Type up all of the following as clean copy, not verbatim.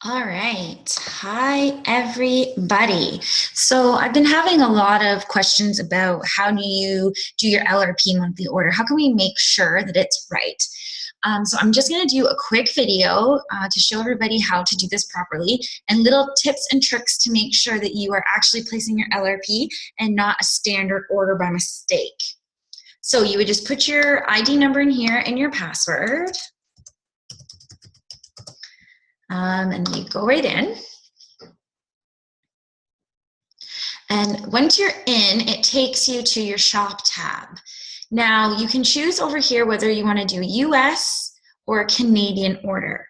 All right. Hi, everybody. So I've been having a lot of questions about how do you do your LRP monthly order? How can we make sure that it's right? So I'm just going to do a quick video to show everybody how to do this properly and little tips and tricks to make sure that you are actually placing your LRP and not a standard order by mistake. So you would just put your ID number in here and your password. And you go right in. And once you're in, it takes you to your shop tab. Now you can choose over here whether you want to do US or a Canadian order,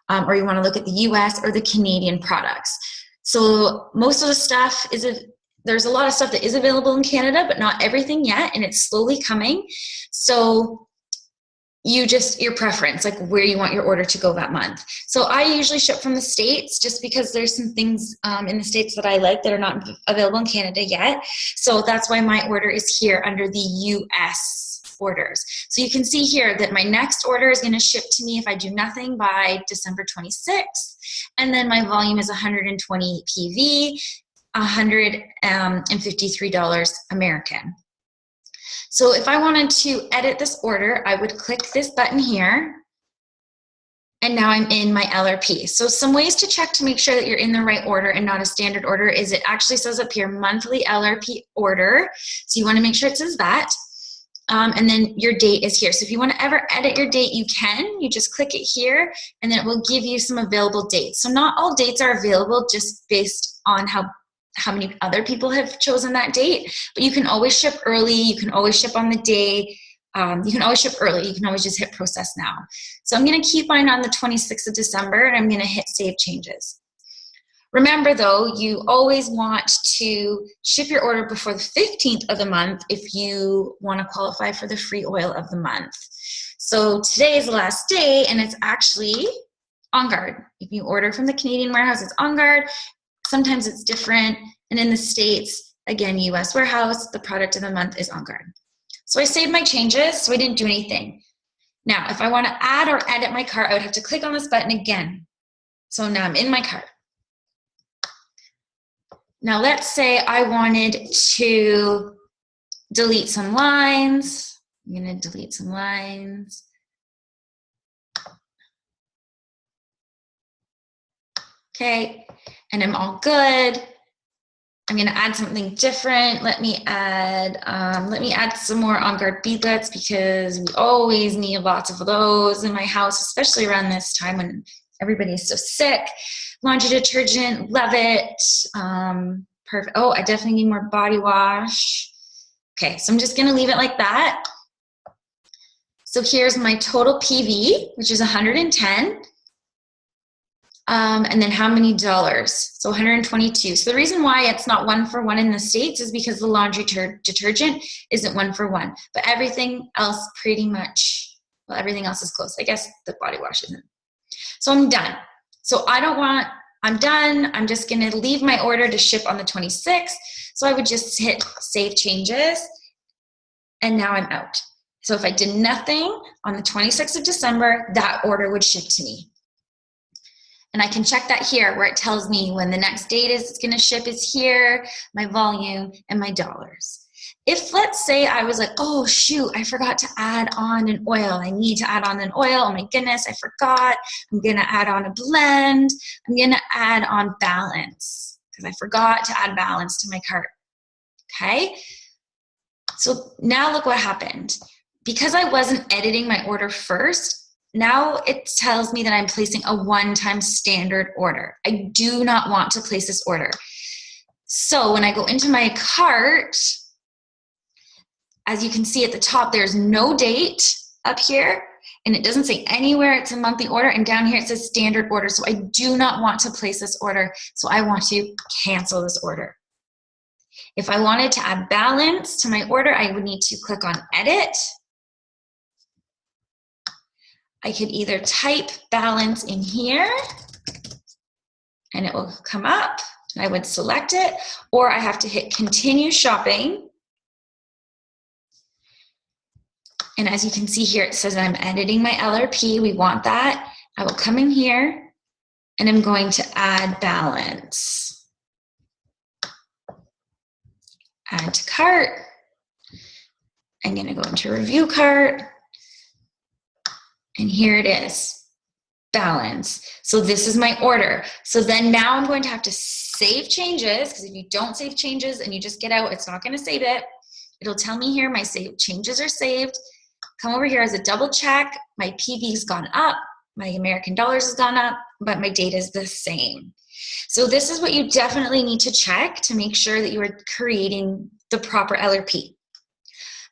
or you want to look at the US or the Canadian products. So most of the stuff there's a lot of stuff that is available in Canada, but not everything yet, and it's slowly coming. So your preference, like where you want your order to go that month. So I usually ship from the States just because there's some things in the States that I like that are not available in Canada yet. So that's why my order is here under the US orders. So you can see here that my next order is going to ship to me if I do nothing by December 26th. And then my volume is 120 PV, $153 American. So if I wanted to edit this order, I would click this button here, and now I'm in my LRP. So some ways to check to make sure that you're in the right order and not a standard order is it actually says up here, monthly LRP order. So you want to make sure it says that. And then your date is here. So if you want to ever edit your date, you can. You just click it here, and then it will give you some available dates. So not all dates are available just based on how many other people have chosen that date, but you can always ship early. You can always ship on the day. You can always ship early. You can always just hit process now. So I'm going to keep mine on the 26th of December, and I'm going to hit save changes. Remember though, you always want to ship your order before the 15th of the month if you want to qualify for the free oil of the month. So today is the last day, and it's actually on guard. If you order from the Canadian warehouse, it's on guard. Sometimes it's different, and in the States, again, US warehouse, the product of the month is on guard. So I saved my changes, so I didn't do anything. Now, if I want to add or edit my cart, I would have to click on this button again. So now I'm in my cart. Now let's say I wanted to delete some lines. I'm going to delete some lines. Okay, and I'm all good. I'm going to add something different. Let me add some more On Guard beadlets because we always need lots of those in my house, especially around this time when everybody is so sick. Laundry detergent, love it. Perfect. Oh, I definitely need more body wash. Okay, so I'm just going to leave it like that. So here's my total PV, which is 110. And then how many dollars? So 122. So the reason why it's not 1-for-1 in the States is because the laundry detergent isn't 1-for-1, but everything else pretty much, well, everything else is close. I guess the body wash isn't. So I'm done. So I'm done. I'm just going to leave my order to ship on the 26th. So I would just hit save changes, and now I'm out. So if I did nothing on the 26th of December, that order would ship to me. And I can check that here where it tells me when the next date is going to ship is here, my volume, and my dollars. If let's say I was like, oh shoot, I forgot to add on an oil. I need to add on an oil. Oh my goodness, I forgot. I'm going to add on a blend. I'm going to add on balance because I forgot to add balance to my cart. Okay. So now look what happened. Because I wasn't editing my order first, now it tells me that I'm placing a one-time standard order. I do not want to place this order. So when I go into my cart, as you can see at the top, there's no date up here, and it doesn't say anywhere it's a monthly order, and down here it says standard order. So I do not want to place this order, so I want to cancel this order. If I wanted to add balance to my order, I would need to click on edit. I could either type balance in here and it will come up and I would select it, or I have to hit continue shopping. And as you can see here, it says I'm editing my LRP. We want that. I will come in here and I'm going to add balance. Add to cart. I'm going to go into review cart, and here it is. Balance. So this is my order. So then now I'm going to have to save changes, because if you don't save changes and you just get out, it's not going to save it. It'll tell me here my save changes are saved. Come over here as a double check. My PV's gone up, my American dollars has gone up, but my data is the same. So this is what you definitely need to check to make sure that you are creating the proper LRP.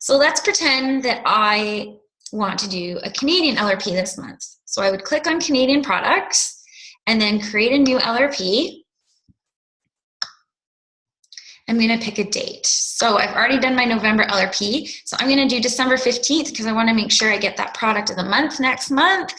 So let's pretend that I want to do a Canadian LRP this month. So I would click on Canadian products and then create a new LRP. I'm going to pick a date. So I've already done my November LRP. So I'm going to do December 15th because I want to make sure I get that product of the month next month.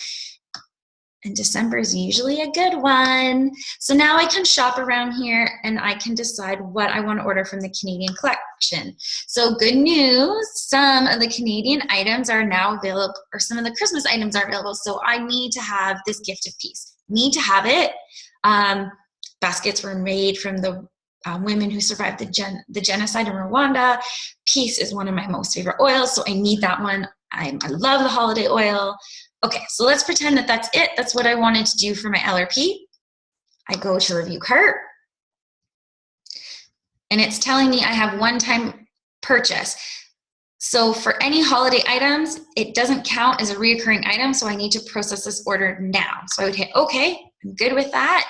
And December is usually a good one. So now I can shop around here and I can decide what I want to order from the Canadian collection. So good news, some of the Canadian items are now available, or some of the Christmas items are available. So I need to have this gift of peace. Need to have it. Baskets were made from the women who survived the genocide in Rwanda. Peace is one of my most favorite oils, so I need that one. I love the holiday oil. Okay, so let's pretend that that's it. That's what I wanted to do for my LRP. I go to review cart, and it's telling me I have one-time purchase. So for any holiday items, it doesn't count as a reoccurring item, so I need to process this order now. So I would hit okay, I'm good with that.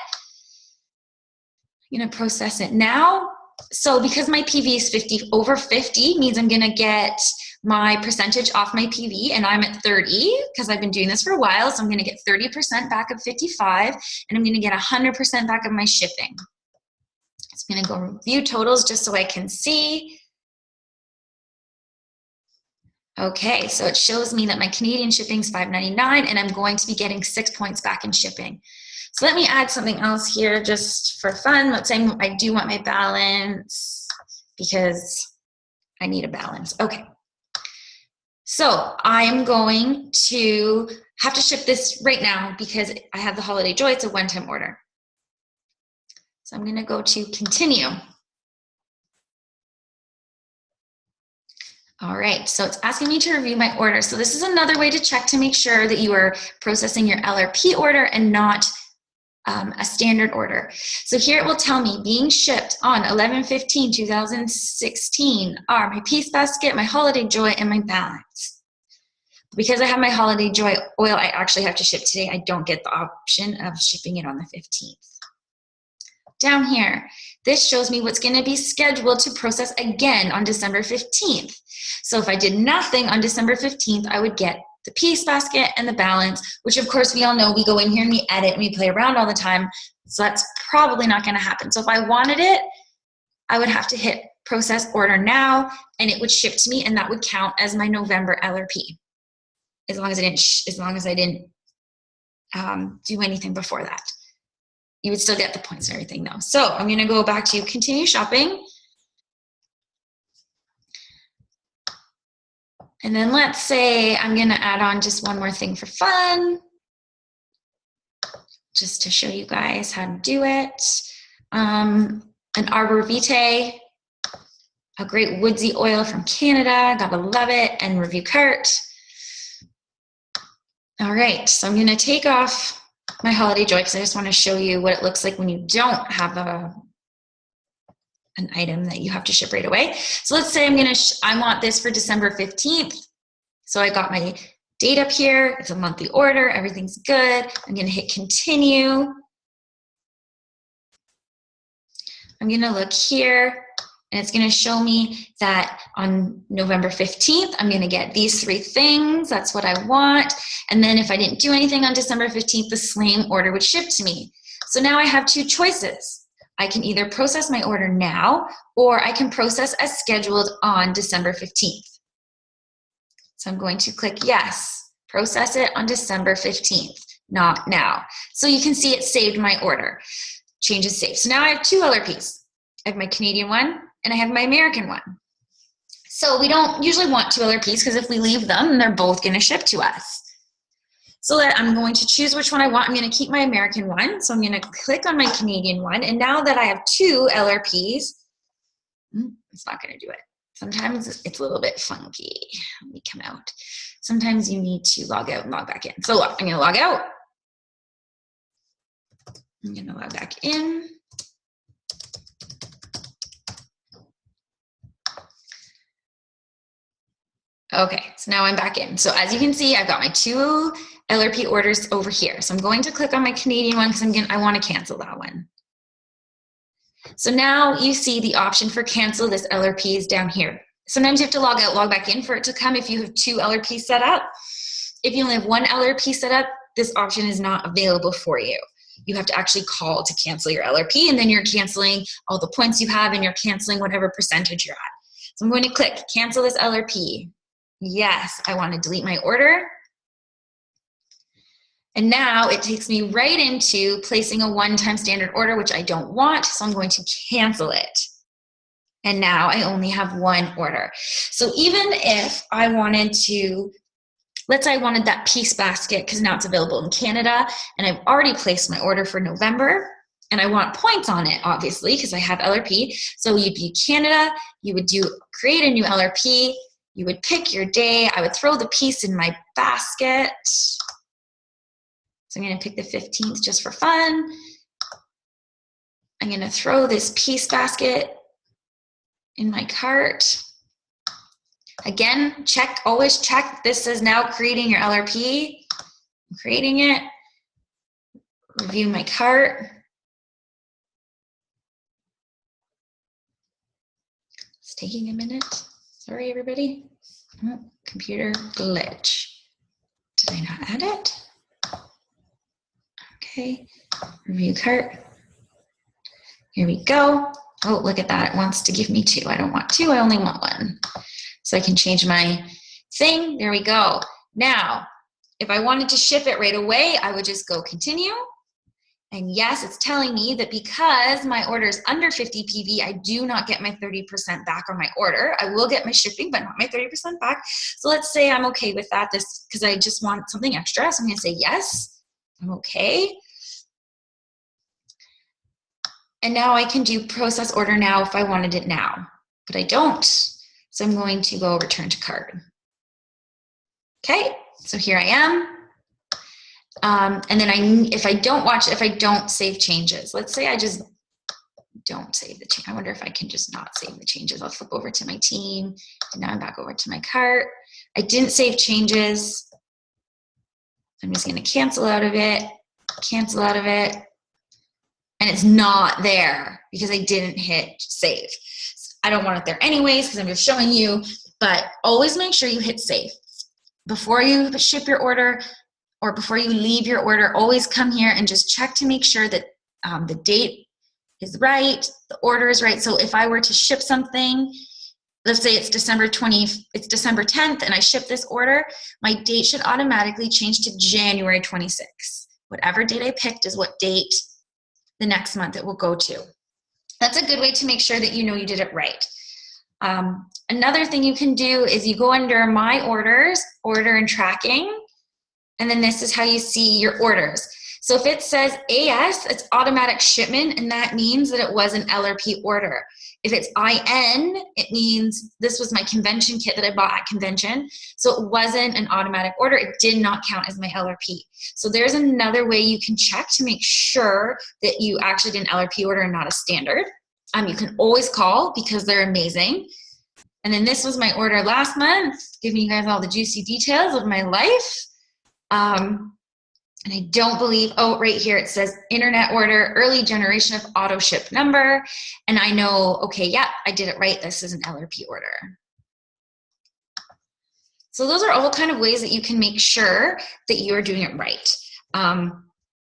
I'm gonna process it now. So because my PV is over 50 means I'm gonna get my percentage off my PV, and I'm at 30 because I've been doing this for a while. So I'm gonna get 30% back of 55, and I'm gonna get 100% back of my shipping. It's gonna go review totals just so I can see. Okay, so it shows me that my Canadian shipping is $5.99, and I'm going to be getting 6 points back in shipping. So let me add something else here just for fun. Let's say I do want my balance because I need a balance. Okay. So I'm going to have to ship this right now because I have the Holiday Joy. It's a one-time order. So I'm going to go to continue. All right, so it's asking me to review my order. So this is another way to check to make sure that you are processing your LRP order and not a standard order. So here it will tell me being shipped on 11/15/2016 are my Peace Basket, my Holiday Joy, and my balance. Because I have my Holiday Joy oil, I actually have to ship today. I don't get the option of shipping it on the 15th. Down here, this shows me what's going to be scheduled to process again on December 15th. So if I did nothing on December 15th, I would get the Peace Basket and the balance, which of course we all know we go in here and we edit and we play around all the time. So that's probably not going to happen. So if I wanted it, I would have to hit process order now, and it would ship to me, and that would count as my November LRP. As long as I didn't do anything before that. You would still get the points and everything though. So I'm going to go back to continue shopping. And then let's say I'm going to add on just one more thing for fun, just to show you guys how to do it. An Arbor Vitae, a great woodsy oil from Canada, gotta love it, and review cart. All right, so I'm going to take off my Holiday Joy because I just want to show you what it looks like when you don't have an item that you have to ship right away. So let's say I want this for December 15th. So I got my date up here. It's a monthly order. Everything's good. I'm going to hit continue. I'm going to look here, and it's going to show me that on November 15th, I'm going to get these 3 things. That's what I want. And then if I didn't do anything on December 15th, the same order would ship to me. So now I have 2 choices. I can either process my order now, or I can process as scheduled on December 15th. So I'm going to click yes, process it on December 15th, not now. So you can see it saved my order. Change is saved. So now I have 2 LRPs. I have my Canadian one, and I have my American one. So we don't usually want 2 LRPs because if we leave them, they're both going to ship to us. So that I'm going to choose which one I want. I'm going to keep my American one. So I'm going to click on my Canadian one. And now that I have 2 LRPs, it's not going to do it. Sometimes it's a little bit funky. Let me come out. Sometimes you need to log out and log back in. So look, I'm going to log out. I'm going to log back in. Okay, so now I'm back in. So as you can see, I've got my 2 LRP orders over here. So I'm going to click on my Canadian one because I want to cancel that one. So now you see the option for cancel this LRP is down here. Sometimes you have to log out, log back in for it to come if you have 2 LRPs set up. If you only have 1 LRP set up, this option is not available for you. You have to actually call to cancel your LRP, and then you're canceling all the points you have and you're canceling whatever percentage you're at. So I'm going to click cancel this LRP. Yes, I want to delete my order. And now it takes me right into placing a one-time standard order, which I don't want, so I'm going to cancel it. And now I only have 1 order. So even if I wanted to, let's say I wanted that piece basket because now it's available in Canada and I've already placed my order for November and I want points on it, obviously, because I have LRP. So you'd be Canada, you would create a new LRP, you would pick your day, I would throw the piece in my basket. So I'm going to pick the 15th just for fun. I'm going to throw this piece basket in my cart. Again, always check. This is now creating your LRP. I'm creating it. Review my cart. It's taking a minute. Sorry, everybody. Oh, computer glitch. Did I not add it? Okay, review cart. Here we go. Oh, look at that. It wants to give me 2. I don't want 2, I only want 1. So I can change my thing. There we go. Now, if I wanted to ship it right away, I would just go continue. And yes, it's telling me that because my order is under 50 PV, I do not get my 30% back on my order. I will get my shipping, but not my 30% back. So let's say I'm okay with that, because I just want something extra. So I'm going to say yes, I'm okay. And now I can do process order now if I wanted it now, but I don't. So I'm going to go return to cart. Okay, so here I am. And then if I don't save changes, let's say I just don't save the change. I wonder if I can just not save the changes. I'll flip over to my team, and now I'm back over to my cart. I didn't save changes. I'm just going to cancel out of it, and it's not there because I didn't hit save. I don't want it there anyways because I'm just showing you, but always make sure you hit save. Before you ship your order or before you leave your order, always come here and just check to make sure that the date is right, the order is right. So if I were to ship something, let's say it's December 10th and I ship this order, my date should automatically change to January 26th. Whatever date I picked is what date the next month it will go to. That's a good way to make sure that you know you did it right. Another thing you can do is you go under My Orders, Order and Tracking, and then this is how you see your orders. So if it says AS, it's automatic shipment, and that means that it was an LRP order. If it's IN, it means this was my convention kit that I bought at convention, so it wasn't an automatic order. It did not count as my LRP. So there's another way you can check to make sure that you actually did an LRP order and not a standard. You can always call because they're amazing. And then this was my order last month, giving you guys all the juicy details of my life. And I don't believe, oh, right here it says internet order, early generation of auto ship number. And I know, okay, yeah, I did it right. This is an LRP order. So those are all kind of ways that you can make sure that you are doing it right.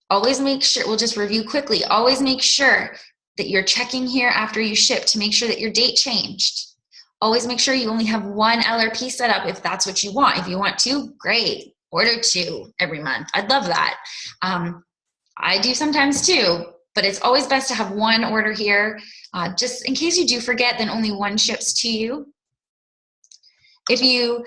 Always make sure, we'll just review quickly. Always make sure that you're checking here after you ship to make sure that your date changed. Always make sure you only have 1 LRP set up if that's what you want. If you want 2, great. Order 2 every month. I'd love that. I do sometimes too, but it's always best to have 1 order here. Just in case you do forget, then only 1 ships to you. If you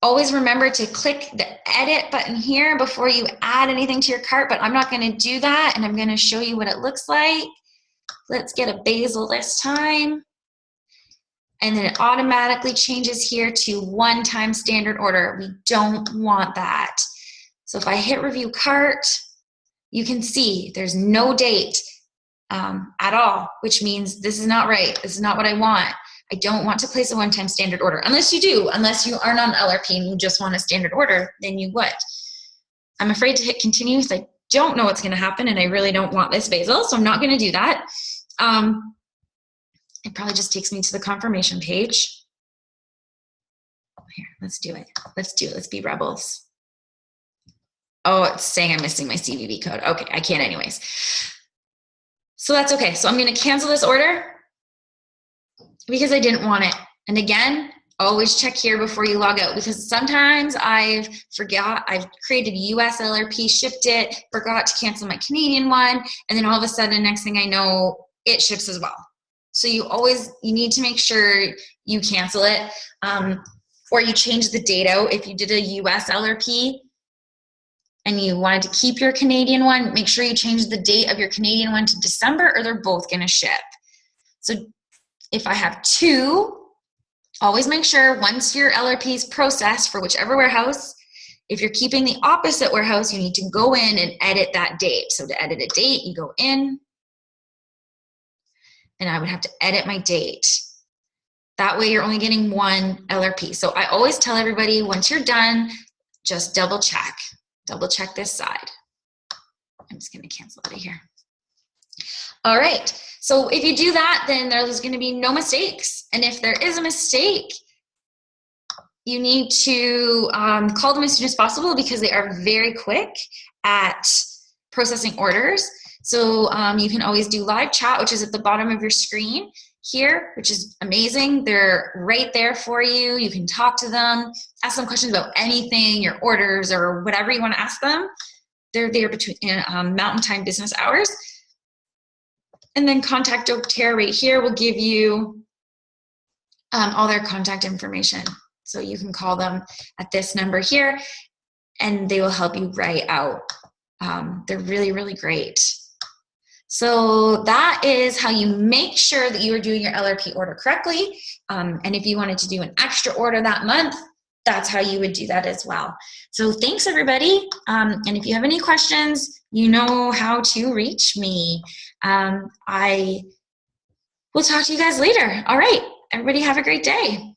Always remember to click the edit button here before you add anything to your cart, but I'm not going to do that, and I'm going to show you what it looks like. Let's get a basil this time. And then it automatically changes here to one-time standard order. We don't want that. So if I hit review cart, you can see there's no date at all, which means this is not right. This is not what I want. I don't want to place a one-time standard order. Unless you do, unless you aren't on LRP and you just want a standard order, then you would. I'm afraid to hit continue because I don't know what's going to happen, and I really don't want this basil, so I'm not going to do that. It probably just takes me to the confirmation page. Here, let's do it. Let's do it. Let's be rebels. Oh, it's saying I'm missing my CVV code. Okay, I can't anyways. So that's okay. So I'm going to cancel this order because I didn't want it. And again, always check here before you log out, because sometimes I've created US LRP, shipped it, forgot to cancel my Canadian one, and then all of a sudden, next thing I know, it ships as well. So you need to make sure you cancel it, or you change the date out. If you did a US LRP and you wanted to keep your Canadian one, make sure you change the date of your Canadian one to December, or they're both going to ship. So if I have two, always make sure once your LRP is processed for whichever warehouse, if you're keeping the opposite warehouse, you need to go in and edit that date. So to edit a date, you go in, and I would have to edit my date. That way you're only getting one LRP. So I always tell everybody, once you're done, just double check this side. I'm just going to cancel out of here. All right, so if you do that, then there's going to be no mistakes. And if there is a mistake, you need to call them as soon as possible, because they are very quick at processing orders. So you can always do live chat, which is at the bottom of your screen here, which is amazing. They're right there for you. You can talk to them, ask them questions about anything, your orders, or whatever you want to ask them. They're there between Mountain Time business hours. And then Contact doTERRA right here will give you all their contact information. So you can call them at this number here, and they will help you right out. They're really, really great. So that is how you make sure that you are doing your LRP order correctly. And if you wanted to do an extra order that month, that's how you would do that as well. So thanks, everybody. And if you have any questions, you know how to reach me. I will talk to you guys later. All right, everybody have a great day.